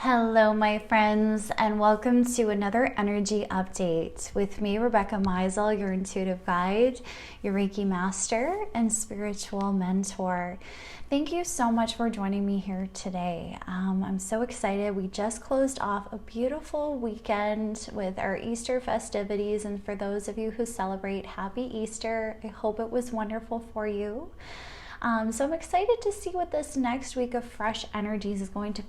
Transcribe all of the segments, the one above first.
Hello, my friends, and welcome to another energy update with me, Rebecca.meisl, your intuitive guide, your Reiki master, and spiritual mentor. Thank you so much for joining me here today. I'm so excited. We just closed off a beautiful weekend with our Easter festivities, and for those of you who celebrate, happy Easter. I hope it was wonderful for you. So I'm excited to see what this next week of fresh energies is going to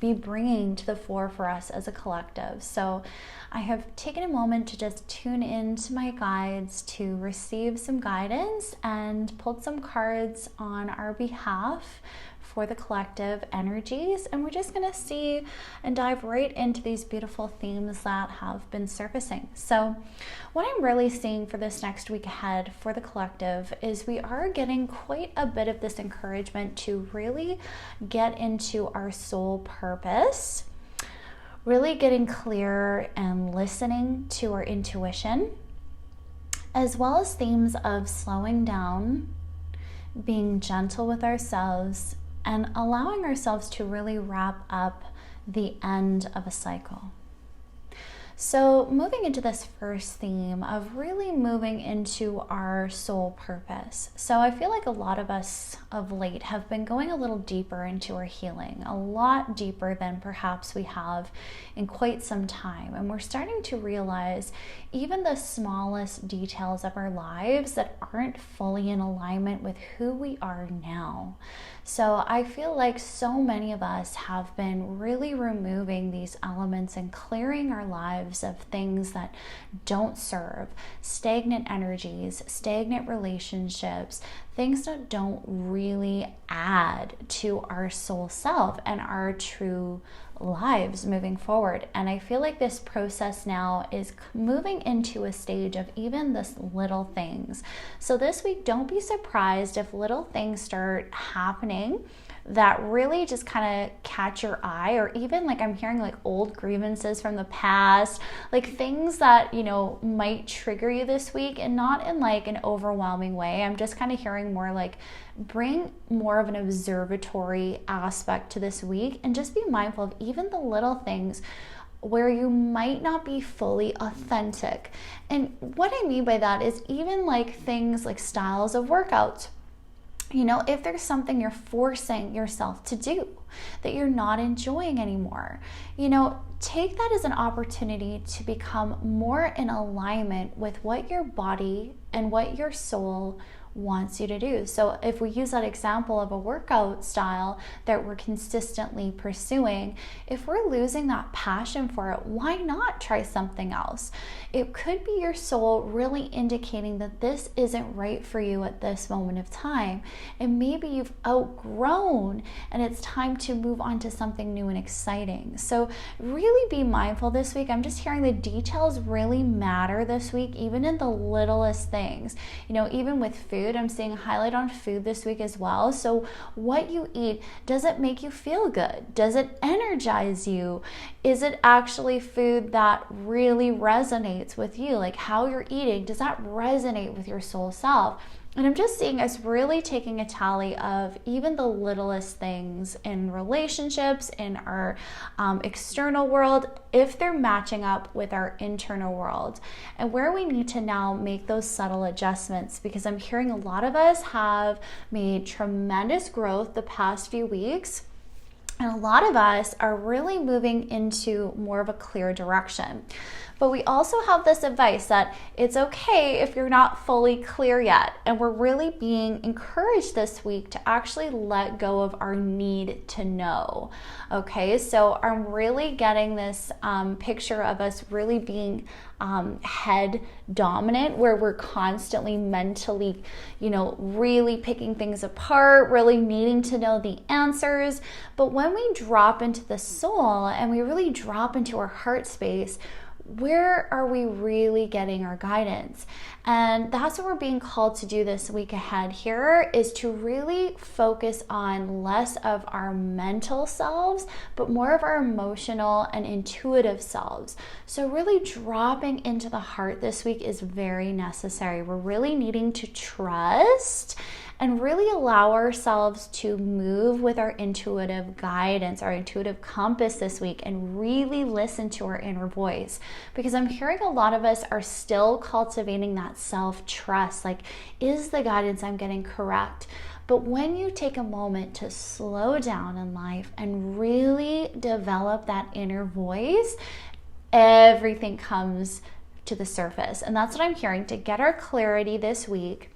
be bringing to the fore for us as a collective. So I have taken a moment to just tune into my guides to receive some guidance and pulled some cards on our behalf for the collective energies, and we're just going to see and dive right into these beautiful themes that have been surfacing. So what I'm really seeing for this next week ahead for the collective is we are getting quite a bit of this encouragement to really get into our soul purpose, really getting clear and listening to our intuition, as well as themes of slowing down, being gentle with ourselves, and allowing ourselves to really wrap up the end of a cycle. So moving into this first theme of really moving into our soul purpose. So I feel like a lot of us of late have been going a little deeper into our healing, a lot deeper than perhaps we have in quite some time. And we're starting to realize even the smallest details of our lives that aren't fully in alignment with who we are now. So I feel like so many of us have been really removing these elements and clearing our lives of things that don't serve, stagnant energies, stagnant relationships, things that don't really add to our soul self and our true lives moving forward. And I feel like this process now is moving into a stage of even this little things. So this week, don't be surprised if little things start happening that really just kind of catch your eye, or even like I'm hearing like old grievances from the past, like things that, you know, might trigger you this week, and not in like an overwhelming way. I'm just kind of hearing more like bring more of an observatory aspect to this week, and just be mindful of even the little things where you might not be fully authentic. And what I mean by that is even like things like styles of workouts. You know, if there's something you're forcing yourself to do that you're not enjoying anymore, you know, take that as an opportunity to become more in alignment with what your body and what your soul wants you to do. So if we use that example of a workout style that we're consistently pursuing, if we're losing that passion for it, why not try something else? It could be your soul really indicating that this isn't right for you at this moment of time, and maybe you've outgrown and it's time to move on to something new and exciting. So really be mindful this week. I'm just hearing the details really matter this week, even in the littlest things. You know, even with food, I'm seeing a highlight on food this week as well. So what you eat, does it make you feel good? Does it energize you? Is it actually food that really resonates with you? Like how you're eating, does that resonate with your soul self? And I'm just seeing us really taking a tally of even the littlest things in relationships, in our external world, if they're matching up with our internal world, and where we need to now make those subtle adjustments, because I'm hearing a lot of us have made tremendous growth the past few weeks. And a lot of us are really moving into more of a clear direction. But we also have this advice that it's okay if you're not fully clear yet. And we're really being encouraged this week to actually let go of our need to know. Okay, so I'm really getting this picture of us really being head dominant, where we're constantly mentally, you know, really picking things apart, really needing to know the answers. But when we drop into the soul and we really drop into our heart space, where are we really getting our guidance? And that's what we're being called to do this week ahead here, is to really focus on less of our mental selves, but more of our emotional and intuitive selves. So really dropping into the heart this week is very necessary. We're really needing to trust and really allow ourselves to move with our intuitive guidance, our intuitive compass this week, and really listen to our inner voice. Because I'm hearing a lot of us are still cultivating that self-trust. Like, is the guidance I'm getting correct? But when you take a moment to slow down in life and really develop that inner voice, everything comes to the surface. And that's what I'm hearing. To get our clarity this week,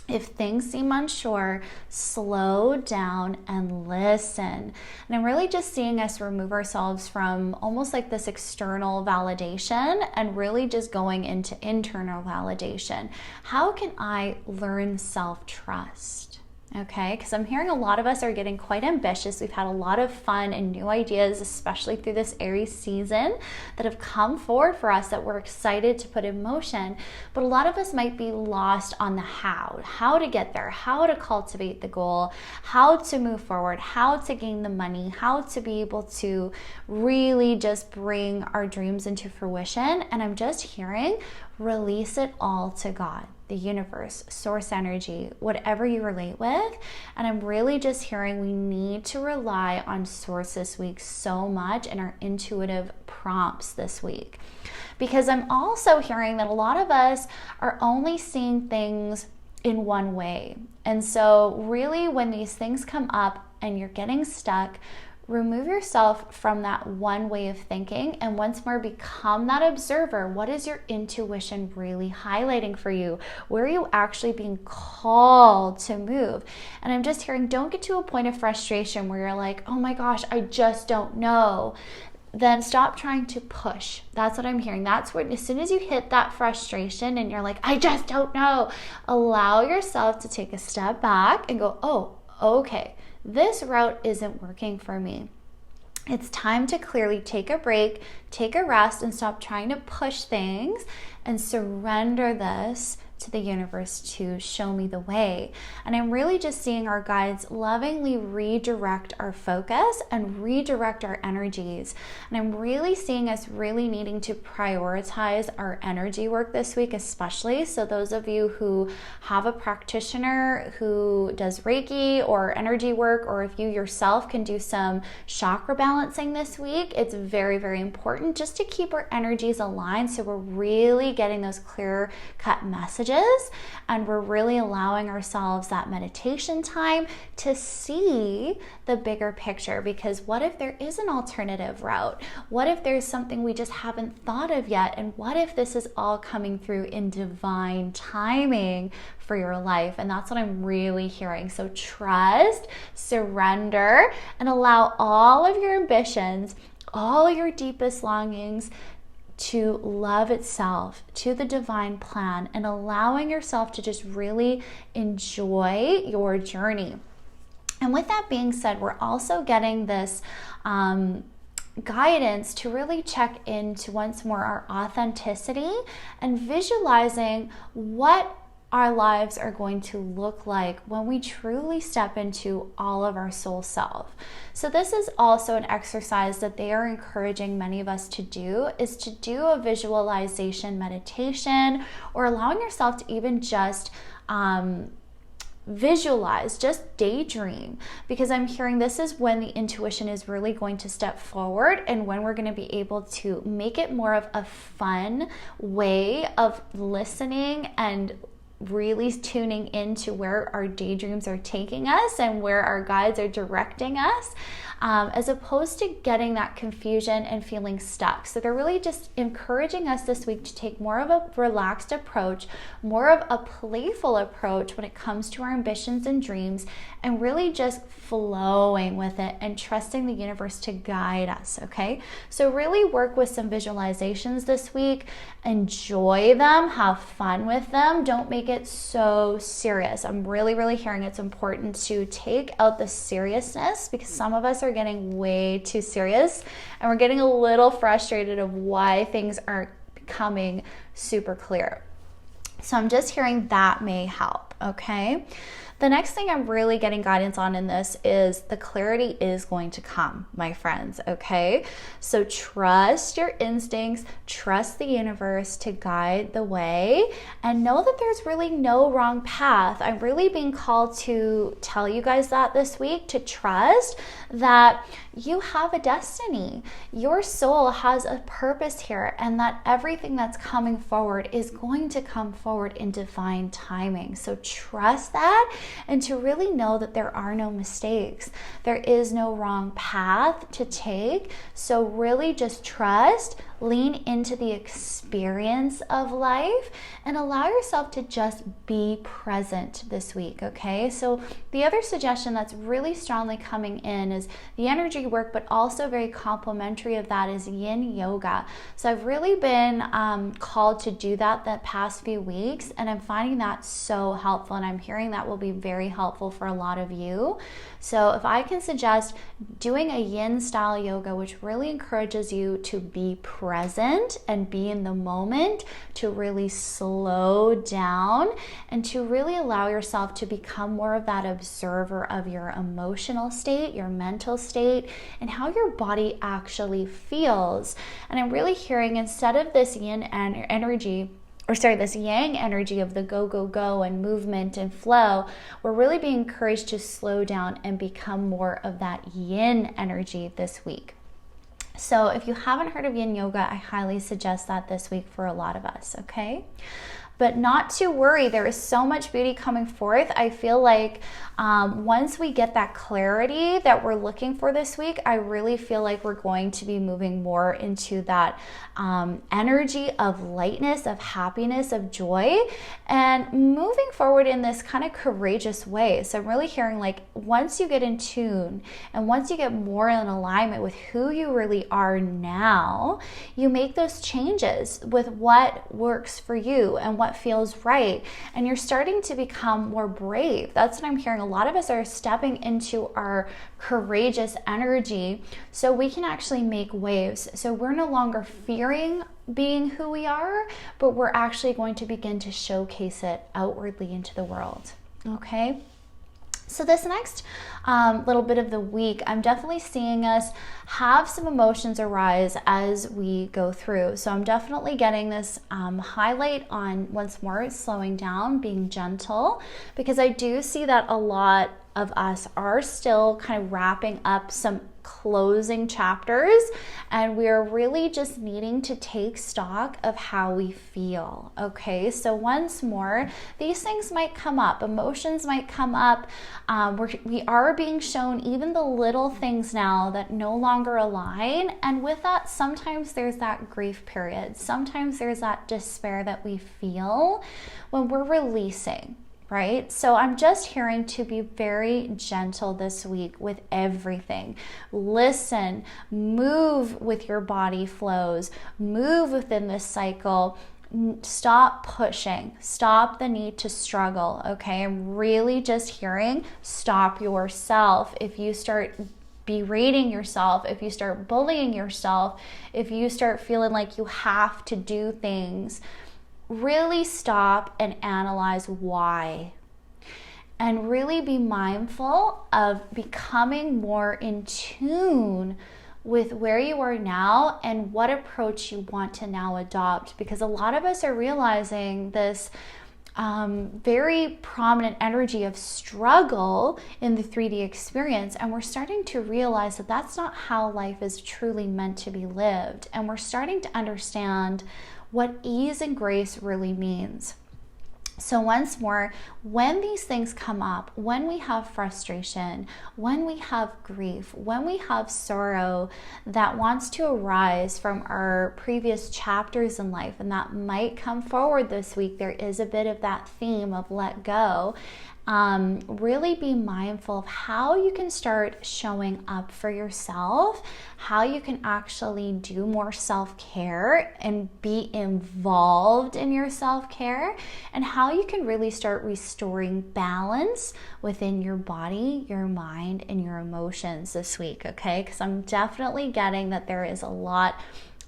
if things seem unsure, slow down and listen. And I'm really just seeing us remove ourselves from almost like this external validation and really just going into internal validation. How can I learn self-trust? Okay, because I'm hearing a lot of us are getting quite ambitious. We've had a lot of fun and new ideas, especially through this Aries season, that have come forward for us that we're excited to put in motion. But a lot of us might be lost on the how to get there, how to cultivate the goal, how to move forward, how to gain the money, how to be able to really just bring our dreams into fruition. And I'm just hearing, release it all to God, the universe, source energy, whatever you relate with. And I'm really just hearing we need to rely on source this week so much in our intuitive prompts this week. Because I'm also hearing that a lot of us are only seeing things in one way. And so really when these things come up and you're getting stuck, remove yourself from that one way of thinking and once more become that observer. What is your intuition really highlighting for you? Where are you actually being called to move? And I'm just hearing, don't get to a point of frustration where you're like, oh my gosh, I just don't know. Then stop trying to push. That's what I'm hearing. That's where, as soon as you hit that frustration and you're like, I just don't know, allow yourself to take a step back and go, oh, okay, this route isn't working for me. It's time to clearly take a break, take a rest, and stop trying to push things and surrender this to the universe to show me the way. And I'm really just seeing our guides lovingly redirect our focus and redirect our energies. And I'm really seeing us really needing to prioritize our energy work this week, especially. So those of you who have a practitioner who does Reiki or energy work, or if you yourself can do some chakra balancing this week, it's very, very important just to keep our energies aligned so we're really getting those clear-cut messages. And we're really allowing ourselves that meditation time to see the bigger picture. Because what if there is an alternative route? What if there's something we just haven't thought of yet? And what if this is all coming through in divine timing for your life? And that's what I'm really hearing. So trust, surrender, and allow all of your ambitions, all your deepest longings to love itself, to the divine plan, and allowing yourself to just really enjoy your journey. And with that being said, we're also getting this guidance to really check into once more our authenticity and visualizing what our lives are going to look like when we truly step into all of our soul self. So this is also an exercise that they are encouraging many of us to do, is to do a visualization meditation, or allowing yourself to even just visualize, just daydream, because I'm hearing this is when the intuition is really going to step forward and when we're going to be able to make it more of a fun way of listening and really tuning into where our daydreams are taking us and where our guides are directing us, as opposed to getting that confusion and feeling stuck. So they're really just encouraging us this week to take more of a relaxed approach, more of a playful approach when it comes to our ambitions and dreams, and really just flowing with it and trusting the universe to guide us, okay? So really work with some visualizations this week, enjoy them, have fun with them, don't make it so serious. I'm really, really hearing it's important to take out the seriousness, because some of us are getting way too serious and we're getting a little frustrated of why things aren't becoming super clear. So I'm just hearing that may help, okay? The next thing I'm really getting guidance on in this is the clarity is going to come, my friends, okay? So trust your instincts, trust the universe to guide the way, and know that there's really no wrong path. I'm really being called to tell you guys that this week, to trust that you have a destiny. Your soul has a purpose here, and that everything that's coming forward is going to come forward in divine timing. So trust that, and to really know that there are no mistakes. There is no wrong path to take. So really just trust, lean into the experience of life, and allow yourself to just be present this week, okay? So the other suggestion that's really strongly coming in is the energy work, but also very complementary of that is yin yoga. So I've really been called to do that the past few weeks, and I'm finding that so helpful, and I'm hearing that will be very helpful for a lot of you. So if I can suggest doing a yin style yoga, which really encourages you to be present and be in the moment, to really slow down and to really allow yourself to become more of that observer of your emotional state, your mental state, and how your body actually feels. And I'm really hearing, instead of this yin energy, this yang energy of the go, go, go and movement and flow, we're really being encouraged to slow down and become more of that yin energy this week. So if you haven't heard of yin yoga, I highly suggest that this week for a lot of us, okay? But not to worry, there is so much beauty coming forth. I feel like once we get that clarity that we're looking for this week, I really feel like we're going to be moving more into that energy of lightness, of happiness, of joy, and moving forward in this kind of courageous way. So I'm really hearing, like, once you get in tune and once you get more in alignment with who you really are now, you make those changes with what works for you and what feels right, and you're starting to become more brave. That's what I'm hearing. A lot of us are stepping into our courageous energy so we can actually make waves. So we're no longer fearing being who we are, but we're actually going to begin to showcase it outwardly into the world, okay? So this next little bit of the week, I'm definitely seeing us have some emotions arise as we go through. So I'm definitely getting this highlight on, once more, slowing down, being gentle, because I do see that a lot of us are still kind of wrapping up some closing chapters, and we're really just needing to take stock of how we feel, okay? So once more, these things might come up, emotions might come up. We are being shown even the little things now that no longer align, and with that, sometimes there's that grief period. Sometimes there's that despair that we feel when we're releasing. Right? So I'm just hearing to be very gentle this week with everything. Listen, move with your body flows, move within this cycle. Stop pushing, stop the need to struggle, okay? I'm really just hearing, stop yourself. If you start berating yourself, if you start bullying yourself, if you start feeling like you have to do things, really stop and analyze why, and really be mindful of becoming more in tune with where you are now and what approach you want to now adopt, because a lot of us are realizing this very prominent energy of struggle in the 3D experience, and we're starting to realize that that's not how life is truly meant to be lived, and we're starting to understand what ease and grace really means. So once more, when these things come up, when we have frustration, when we have grief, when we have sorrow that wants to arise from our previous chapters in life, and that might come forward this week, there is a bit of that theme of let go. Really be mindful of how you can start showing up for yourself, how you can actually do more self-care and be involved in your self-care, and how you can really start restoring balance within your body, your mind, and your emotions this week, okay? Because I'm definitely getting that there is a lot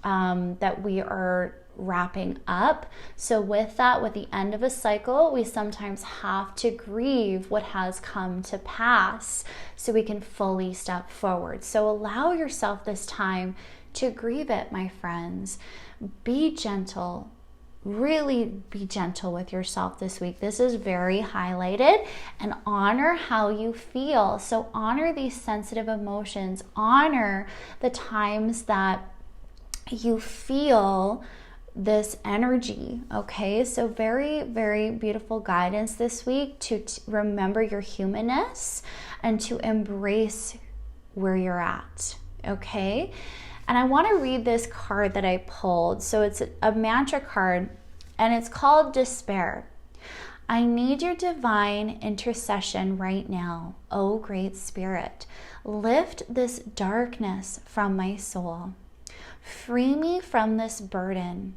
that we are wrapping up. So with that, with the end of a cycle, we sometimes have to grieve what has come to pass so we can fully step forward. So allow yourself this time to grieve it, my friends. Be gentle. Really be gentle with yourself this week. This is very highlighted, and honor how you feel. So honor these sensitive emotions. Honor the times that you feel this energy, okay? So very, very beautiful guidance this week to remember your humanness and to embrace where you're at, okay? And I want to read this card that I pulled. So it's a mantra card, and it's called Despair. I need your divine intercession right now, O Great Spirit. Lift this darkness from my soul. Free me from this burden.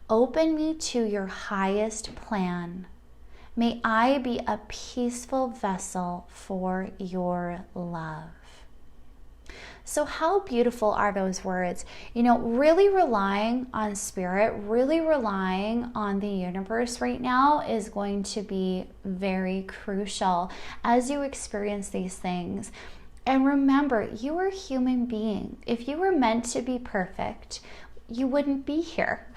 Open me to your highest plan. May I be a peaceful vessel for your love. So how beautiful are those words? You know, really relying on spirit, really relying on the universe right now is going to be very crucial as you experience these things. And remember, you are a human being. If you were meant to be perfect, you wouldn't be here.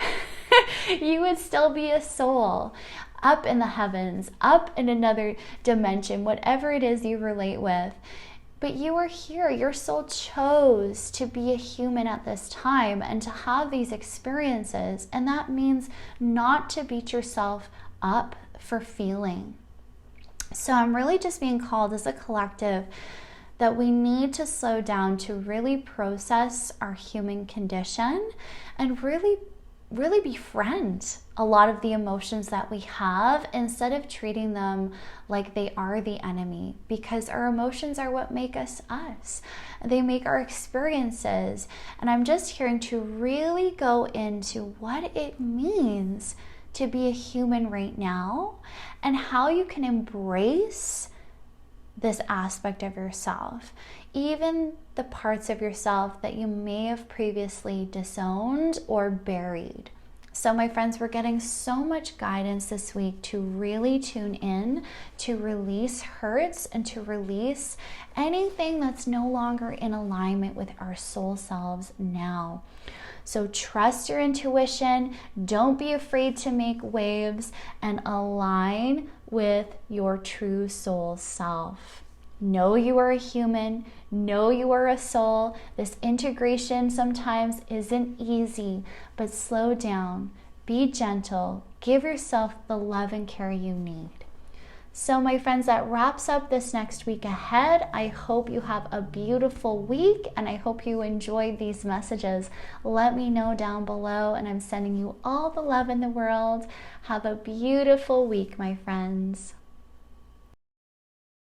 You would still be a soul up in the heavens, up in another dimension, whatever it is you relate with. But you are here. Your soul chose to be a human at this time and to have these experiences. And that means not to beat yourself up for feeling. So I'm really just being called as a collective that we need to slow down to really process our human condition and really befriend a lot of the emotions that we have instead of treating them like they are the enemy, because our emotions are what make us us. They make our experiences. And I'm just here to really go into what it means to be a human right now and how you can embrace this aspect of yourself, even the parts of yourself that you may have previously disowned or buried. So my friends, we're getting so much guidance this week to really tune in, to release hurts and to release anything that's no longer in alignment with our soul selves now. So trust your intuition, don't be afraid to make waves, and align with your true soul self. Know you are a human, know you are a soul. This integration sometimes isn't easy, but slow down, be gentle, give yourself the love and care you need. So my friends, that wraps up this next week ahead. I hope you have a beautiful week, and I hope you enjoyed these messages. Let me know down below, and I'm sending you all the love in the world. Have a beautiful week, my friends.